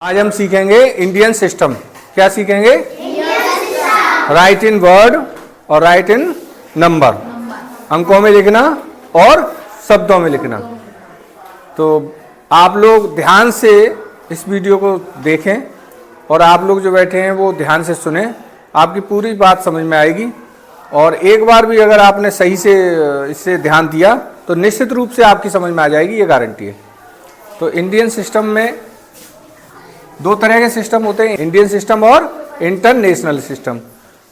आज हम सीखेंगे इंडियन सिस्टम। क्या सीखेंगे? राइट इन वर्ड और राइट इन नंबर, अंकों में लिखना और शब्दों में लिखना। तो आप लोग ध्यान से इस वीडियो को देखें और आप लोग जो बैठे हैं वो ध्यान से सुने, आपकी पूरी बात समझ में आएगी। और एक बार भी अगर आपने सही से इससे ध्यान दिया तो निश्चित रूप से आपकी समझ में आ जाएगी, ये गारंटी है। तो इंडियन सिस्टम में दो तरह के सिस्टम होते हैं, इंडियन सिस्टम और इंटरनेशनल सिस्टम।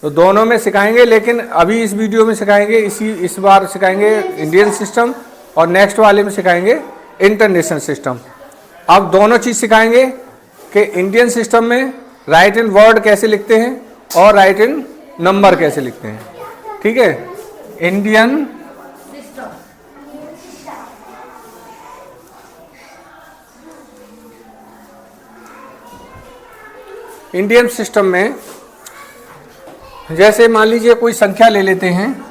तो दोनों में सिखाएंगे, लेकिन अभी इस वीडियो में सिखाएंगे, इस बार सिखाएंगे इंडियन सिस्टम और नेक्स्ट वाले में सिखाएंगे इंटरनेशनल सिस्टम। अब दोनों चीज़ सिखाएंगे कि इंडियन सिस्टम में राइट इन वर्ड कैसे लिखते हैं और राइट इन नंबर कैसे लिखते हैं। ठीक है? इंडियन सिस्टम में जैसे मान लीजिए कोई संख्या ले लेते हैं,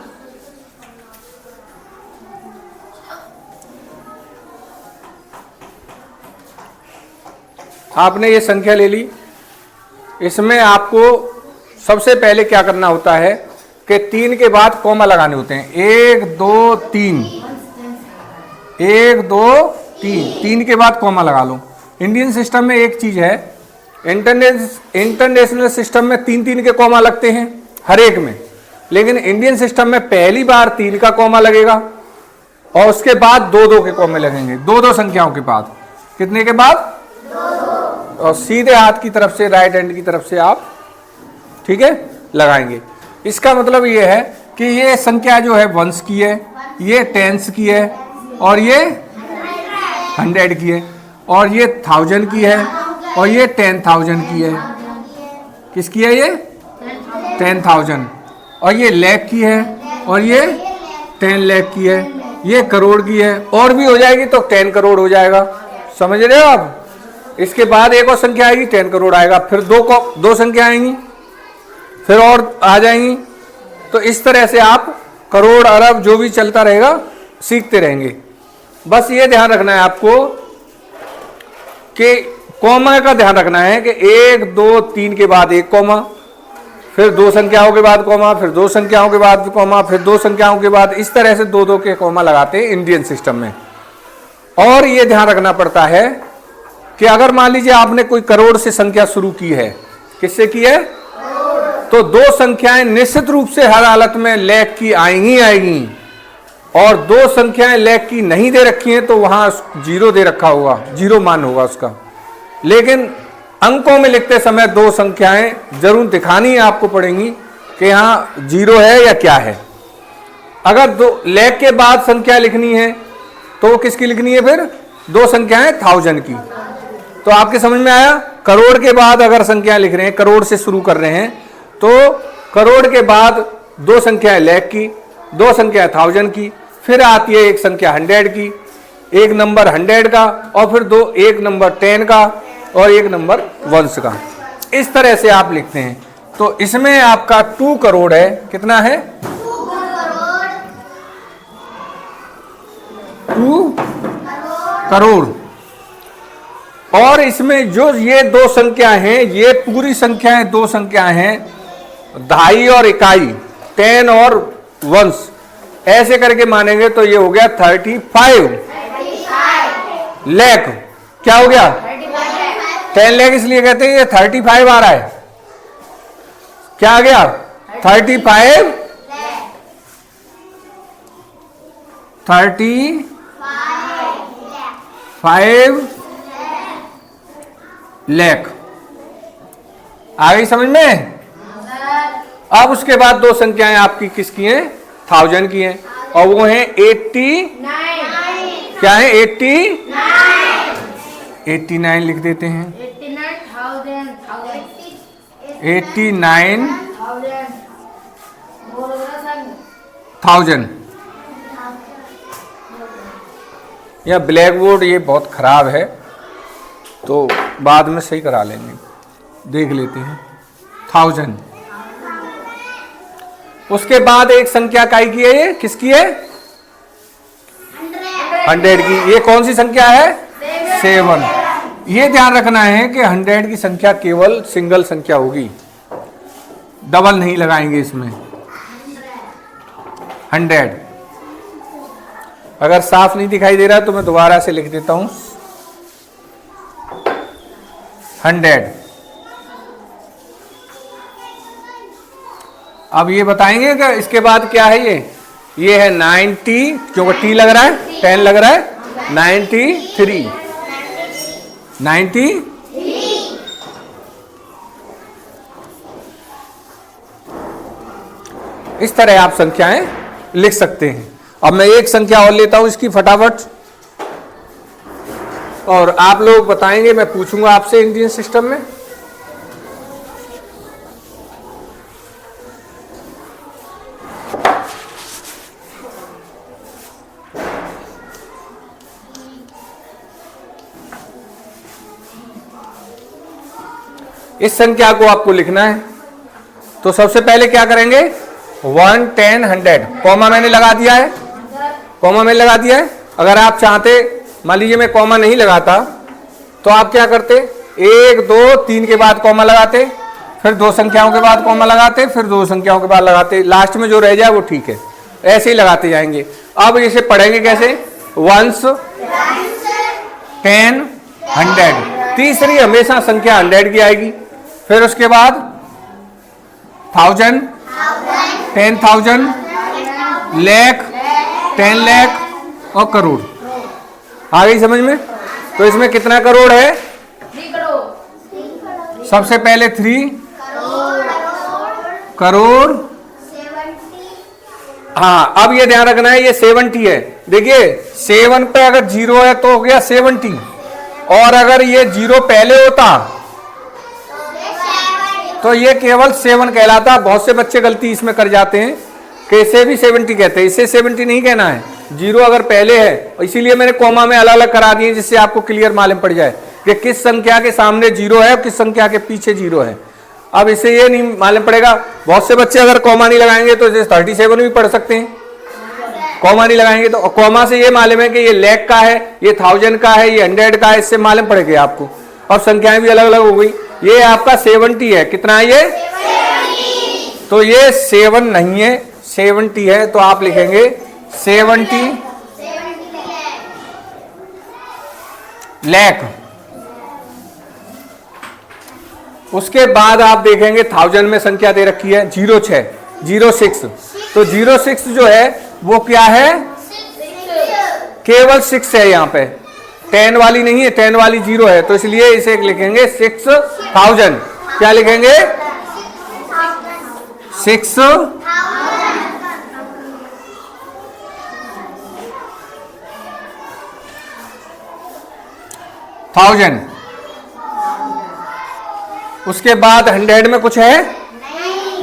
आपने ये संख्या ले ली। इसमें आपको सबसे पहले क्या करना होता है कि 3 के बाद कॉमा लगाने होते हैं। 1 2 3, 1 2 3, 3 के बाद कॉमा लगा लो। इंडियन सिस्टम में एक चीज है, इंटरनेशनल सिस्टम में 3-3 के कॉमा लगते हैं हर एक में, लेकिन इंडियन सिस्टम में पहली बार 3 का कॉमा लगेगा और उसके बाद 2-2 के कॉमे लगेंगे। 2-2 संख्याओं के बाद, कितने के बाद? 2-2। और सीधे हाथ की तरफ से, राइट हैंड की तरफ से आप, ठीक है, लगाएंगे। इसका मतलब ये है कि ये संख्या जो है वंस की है, ये टेंस की है, और ये 100 की है, और ये 1000 की है, और ये 10,000 की है। किसकी है ये? 10,000। और ये लाख की है, और ये 10 लाख की है, ये करोड़ की है, और भी हो जाएगी तो 10 करोड़ हो जाएगा। समझ रहे हो आप? इसके बाद एक और संख्या आएगी, 10 करोड़ आएगा, फिर दो संख्या आएंगी, फिर और आ जाएंगी। तो इस तरह से आप करोड़ अरब जो भी चलता रहेगा सीखते रहेंगे। बस ये ध्यान रखना है आपको कि कॉमा का ध्यान रखना है कि 1 2 3 के बाद एक कॉमा, फिर 2 संख्याओं के बाद कॉमा, फिर 2 संख्याओं के बाद कॉमा, फिर 2 संख्याओं के बाद, इस तरह से 2-2 के कॉमा लगाते हैं इंडियन सिस्टम में। और ये ध्यान रखना पड़ता है कि अगर मान लीजिए आपने कोई करोड़ से संख्या शुरू की है, किससे की है? तो 2 संख्याएं निश्चित रूप से हर हालत में लाख की आएंगी, और 2 संख्याएं लाख की नहीं दे रखी हैं तो वहां 0 दे रखा होगा, 0 मान होगा उसका। लेकिन अंकों में लिखते समय 2 संख्याएं जरूर दिखानी आपको पड़ेंगी कि यहाँ 0 है या क्या है। अगर 2 लाख के बाद संख्या लिखनी है तो किसकी लिखनी है? फिर 2 संख्याएं 1000 की। तो आपके समझ में आया? करोड़ के बाद अगर संख्या लिख रहे हैं, करोड़ से शुरू कर रहे हैं, तो करोड़ के बाद 2 संख्याएं लाख की, 2 संख्या 1000 की, फिर आती है एक संख्या 100 की, एक नंबर 100 का, और फिर एक नंबर 10 का, और एक नंबर 1 का। इस तरह से आप लिखते हैं। तो इसमें आपका 2 करोड़ है। कितना है? 2 करोड़। और इसमें जो ये 2 संख्या हैं, ये पूरी संख्याएं 2 संख्याएं हैं, दहाई और इकाई, 10 और 1, ऐसे करके मानेंगे तो ये हो गया 35 लाख। क्या हो गया? 10 लाख इसलिए कहते हैं, ये 35 आ रहा है। क्या आ गया? 35 लाख आ गई समझ में? अब उसके बाद 2 संख्याएं आपकी किसकी हैं? 1000 की हैं, और वो हैं 89। क्या है? 89 लिख देते हैं। 89,000। यह ब्लैक बोर्ड ये बहुत खराब है, तो बाद में सही करा लेंगे, देख लेते हैं। 1000। उसके बाद एक संख्या काय की है? ये किसकी है? 100 की। ये कौन सी संख्या है? 7। ये ध्यान रखना है कि 100 की संख्या केवल सिंगल संख्या होगी, डबल नहीं लगाएंगे इसमें। 100 अगर साफ नहीं दिखाई दे रहा तो मैं दोबारा से लिख देता हूं 100। अब ये बताएंगे कि इसके बाद क्या है। ये है 90, क्योंकि टी लग रहा है, 10 लग रहा है, 93। इस तरह आप संख्याएं लिख सकते हैं। अब मैं एक संख्या और लेता हूं इसकी फटाफट, और आप लोग बताएंगे, मैं पूछूंगा आपसे इंडियन सिस्टम में। इस संख्या को आपको लिखना है, तो सबसे पहले क्या करेंगे, 1, 10, 100, कॉमा मैंने लगा दिया है, कॉमा मैंने लगा दिया है। अगर आप चाहते, मान लीजिए मैं कॉमा नहीं लगाता, तो आप क्या करते, 1, 2, 3 के बाद कॉमा लगाते, फिर 2 संख्याओं के बाद कॉमा लगाते, फिर 2 संख्याओं के बाद लगाते, लास्ट में जो रह जाए वो ठीक है, ऐसे ही लगाते जाएंगे। अब इसे पढ़ेंगे कैसे, 1s, 10, 100, तीसरी हमेशा संख्या 100 की आएगी, फिर उसके बाद 1000, 10,000, लाख, 10 लाख और करोड़। आ गई समझ में। तो इसमें कितना करोड़ है, 3 करोड़। सबसे पहले 3 करोड़। हाँ, अब ये ध्यान रखना है, ये 70 है। देखिए 7 पे अगर 0 है तो हो गया 70, और अगर ये 0 पहले होता तो ये केवल 7 कहलाता। बहुत से बच्चे गलती इसमें कर जाते हैं कि इसे भी 70 कहते हैं, इसे 70 नहीं कहना है, 0 अगर पहले है। इसीलिए मैंने कॉमा में अलग अलग करा दिए, जिससे आपको क्लियर मालूम पड़ जाए कि किस संख्या के सामने 0 है और किस संख्या के पीछे 0 है। अब इसे ये नहीं मालूम पड़ेगा, बहुत से बच्चे अगर कॉमा नहीं लगाएंगे तो इसे 37 भी पढ़ सकते हैं, कॉमा नहीं लगाएंगे तो। कॉमा से ये मालूम है कि ये लाख का है, ये 1000 का है, ये 100 का है, इससे मालूम पड़ेगा आपको। अब संख्याएं भी अलग अलग हो गई। ये आपका 70 है, कितना है ये, 70। तो ये 7 नहीं है, 70 है, तो आप लिखेंगे 70 लाख। उसके बाद आप देखेंगे 1000 में संख्या दे रखी है 06, तो 06 जो है वो क्या है, केवल 6 है, यहाँ पे 10 वाली नहीं है, 10 वाली 0 है, तो इसलिए इसे लिखेंगे 6000। क्या लिखेंगे, 6000। उसके बाद 100 में कुछ है,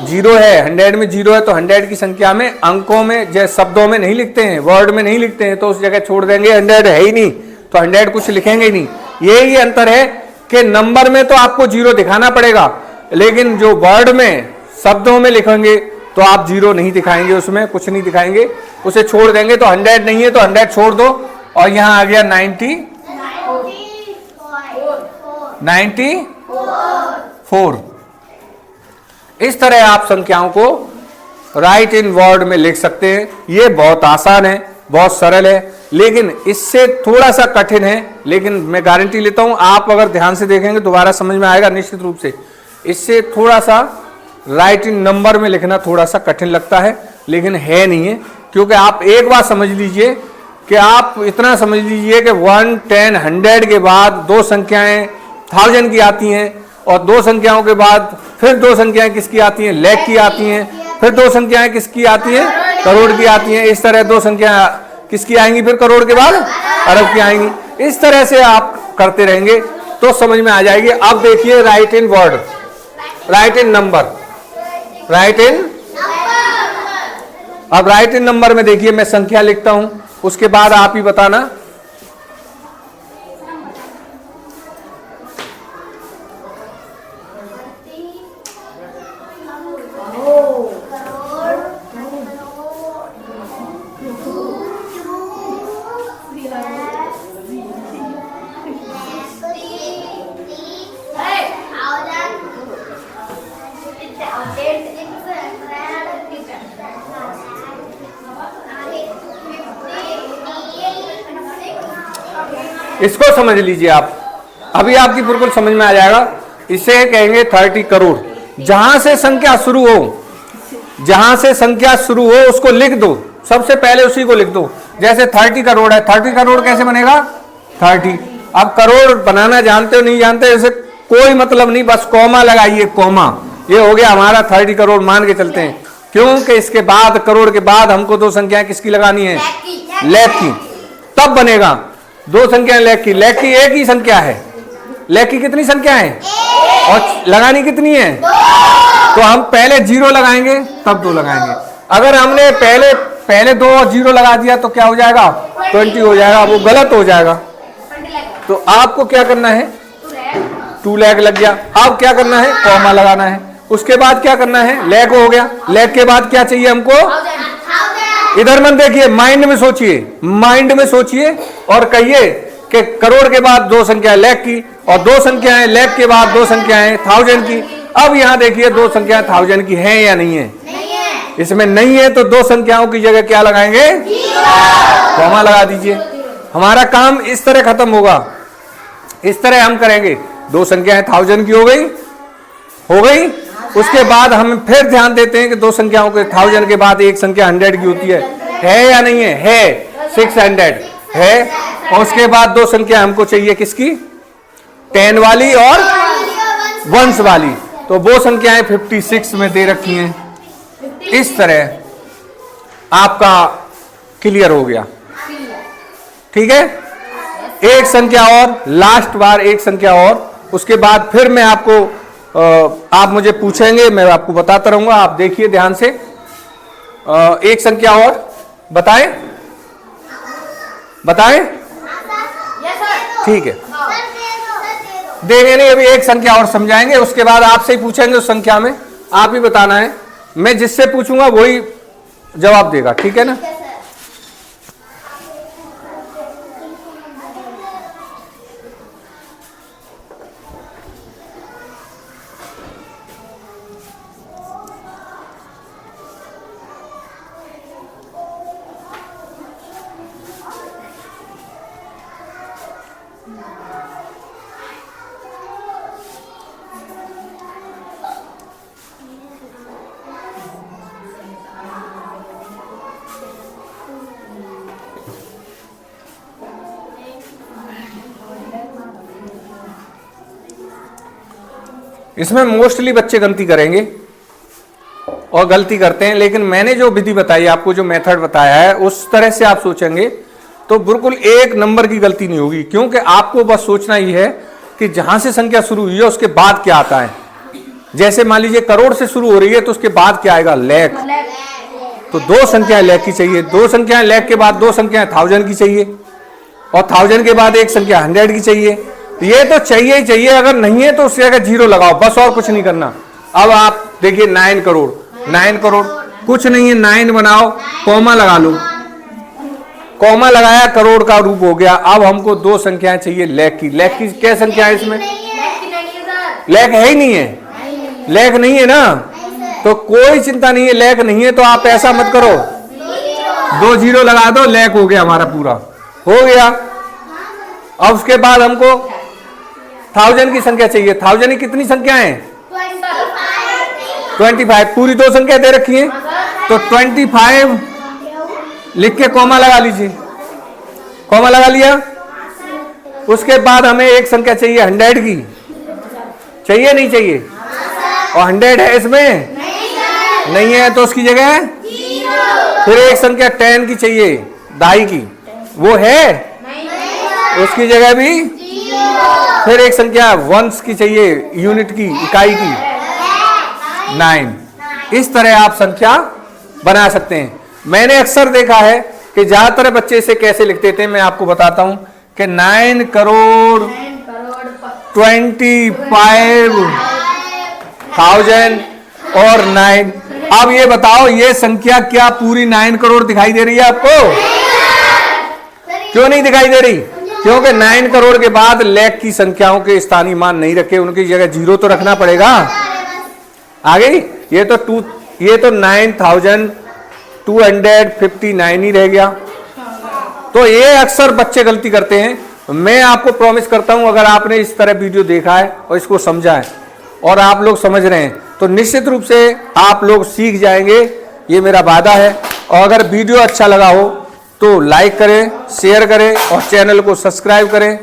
0 है, 100 में 0 है, तो 100 की संख्या में अंकों में, जैसे शब्दों में नहीं लिखते हैं, वर्ड में नहीं लिखते हैं, तो उस जगह छोड़ देंगे, 100 है ही नहीं, तो 100 कुछ लिखेंगे ही नहीं। यही अंतर है कि नंबर में तो आपको 0 दिखाना पड़ेगा, लेकिन जो वर्ड में, शब्दों में लिखेंगे तो आप 0 नहीं दिखाएंगे, उसमें कुछ नहीं दिखाएंगे, उसे छोड़ देंगे। तो 100 नहीं है तो 100 छोड़ दो, और यहां आ गया 94। इस तरह आप संख्याओं को राइट इन वर्ड में लिख सकते हैं। ये बहुत आसान है, बहुत सरल है, लेकिन इससे थोड़ा सा कठिन है, लेकिन मैं गारंटी लेता हूं आप अगर ध्यान से देखेंगे दोबारा समझ में आएगा निश्चित रूप से। इससे थोड़ा सा राइट इन नंबर में लिखना थोड़ा सा कठिन लगता है, लेकिन है नहीं है, क्योंकि आप एक बात समझ लीजिए कि आप इतना समझ लीजिए कि 1, 10, 100 के बाद 2 संख्याएं 1000 की आती हैं, और 2 संख्याओं के बाद फिर 2 संख्याएं किसकी आती हैं, लाख की आती हैं, फिर 2 संख्याएं किसकी आती हैं, करोड़ की आती हैं। इस तरह 2 संख्या किसकी आएंगी, फिर करोड़ के बाद अरब की आएंगी। इस तरह से आप करते रहेंगे तो समझ में आ जाएगी। अब देखिए राइट इन वर्ड, राइट इन नंबर, राइट इन। अब राइट इन नंबर में देखिए मैं संख्या लिखता हूं, उसके बाद आप ही बताना। इसको समझ लीजिए आप, अभी आपकी बिल्कुल समझ में आ जाएगा। इसे कहेंगे 30 करोड़। जहां से संख्या शुरू हो, जहां से संख्या शुरू हो उसको लिख दो, सबसे पहले उसी को लिख दो। जैसे 30 करोड़ है, 30 करोड़ कैसे बनेगा? 30। अब करोड़ बनाना जानते हो नहीं जानते इसे कोई मतलब नहीं, बस कॉमा लगाइए, कॉमा, ये हो गया हमारा 30 करोड़ मान के चलते हैं। क्योंकि इसके बाद करोड़ के बाद हमको दो संख्याएं किसकी लगानी है? लेख की, तब बनेगा। दो संख्याएं लेख की, लेख की एक ही संख्या है, लेख की कितनी संख्या है और लगानी कितनी है? तो हम पहले 0 लगाएंगे तब 2 लगाएंगे। अगर हमने पहले 2 और 0 लगा दिया तो क्या हो जाएगा? 20 हो जाएगा, वो गलत हो जाएगा। तो आपको क्या करना है? 2 लाख लग गया। अब क्या करना है? कॉमा लगाना है। उसके बाद क्या करना है? लेख हो गया। लेख के बाद क्या चाहिए हमको? इधर मन देखिए, माइंड में सोचिए, माइंड में सोचिए और कहिए कि करोड़ के बाद 2 संख्या लेख की और 2 संख्याएं लेख के बाद 2 संख्याएं 1000 की। अब यहां देखिए 2 संख्याएं 1000 की हैं या नहीं है? इसमें नहीं है तो 2 संख्याओं की जगह क्या लगाएंगे? कॉमा लगा दीजिए। हमारा काम इस तरह खत्म होगा, इस तरह हम करेंगे। 2 संख्याएं 1000 की हो गई। उसके बाद हम फिर ध्यान देते हैं कि 2 संख्याओं के 1000 के बाद एक संख्या 100 की होती है या नहीं है? है, 600 है। और उसके बाद 2 संख्या हमको चाहिए किसकी? 10 वाली और 1s वाली। तो वो संख्याएं 56 में दे रखी हैं। इस तरह आपका क्लियर हो गया, ठीक है। एक संख्या और, लास्ट बार एक संख्या और, उसके बाद फिर मैं आपको आप मुझे पूछेंगे, मैं आपको बताता रहूंगा, आप देखिए ध्यान से। एक संख्या और बताएं, ठीक है, देंगे नहीं, अभी एक संख्या और समझाएंगे, उसके बाद आपसे ही पूछेंगे उस संख्या में, आप ही बताना है। मैं जिससे पूछूंगा वही जवाब देगा, ठीक है ना। इसमें मोस्टली बच्चे गलती करेंगे और गलती करते हैं, लेकिन मैंने जो विधि बताई आपको, जो मेथड बताया है, उस तरह से आप सोचेंगे तो बिल्कुल 1 नंबर की गलती नहीं होगी। क्योंकि आपको बस सोचना ही है कि जहां से संख्या शुरू हुई है उसके बाद क्या आता है। जैसे मान लीजिए करोड़ से शुरू हो रही है तो उसके बाद क्या आएगा? लेख। तो 2 संख्याएं लेख की चाहिए, 2 संख्याएं लेख के बाद 2 संख्याएं 1000 की चाहिए और 1000 के बाद एक संख्या 100 की चाहिए। ये तो चाहिए ही चाहिए, अगर नहीं है तो उस जगह 0 लगाओ, बस और कुछ नहीं करना। अब आप देखिए 9 करोड़, 9 करोड़ कुछ नहीं है, 9 बनाओ, कॉमा लगा लो, कॉमा लगाया, करोड़ का रूप हो गया। अब हमको 2 संख्याएं चाहिए लेख की। लेख की क्या संख्या है इसमें? लेख है ही नहीं है, लेख नहीं है ना, तो कोई चिंता नहीं है। लेख नहीं है तो आप ऐसा मत करो, 2 0 लगा दो, लेख हो गया हमारा, पूरा हो गया। अब उसके बाद हमको 1000 की संख्या चाहिए। 1000 की कितनी संख्या है? 25। पूरी 2 संख्या दे रखी है तो 25 लिख के कॉमा लगा लीजिए, कॉमा लगा लिया। उसके बाद हमें एक संख्या चाहिए 100 की, चाहिए नहीं चाहिए? और 100 है इसमें? नहीं है तो उसकी जगह फिर एक संख्या 10 की चाहिए, दाई की, वो है? उसकी जगह भी फिर एक संख्या 1s की चाहिए, यूनिट की, इकाई की, 9। इस तरह आप संख्या बना सकते हैं। मैंने अक्सर देखा है कि ज्यादातर बच्चे इसे कैसे लिखते थे, मैं आपको बताता हूं कि 9 करोड़ 25,000 और 9। अब ये बताओ, ये संख्या क्या पूरी 9 करोड़ दिखाई दे रही है आपको? क्यों नहीं दिखाई दे रही? क्योंकि 9 करोड़ के बाद लेख की संख्याओं के स्थानीय मान नहीं रखे, उनकी जगह 0 तो रखना पड़ेगा। आ गई? ये तो 9259 ही रह गया। तो ये अक्सर बच्चे गलती करते हैं मैं आपको प्रॉमिस करता हूं, अगर आपने इस तरह वीडियो देखा है और इसको समझा है और आप लोग समझ रहे हैं तो निश्चित रूप से आप लोग सीख जाएंगे, ये मेरा वादा है। और अगर वीडियो अच्छा लगा हो तो लाइक करें, शेयर करें और चैनल को सब्सक्राइब करें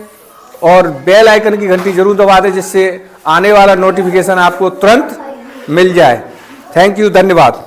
और बेल आइकन की घंटी जरूर दबा दें, जिससे आने वाला नोटिफिकेशन आपको तुरंत मिल जाए। थैंक यू, धन्यवाद।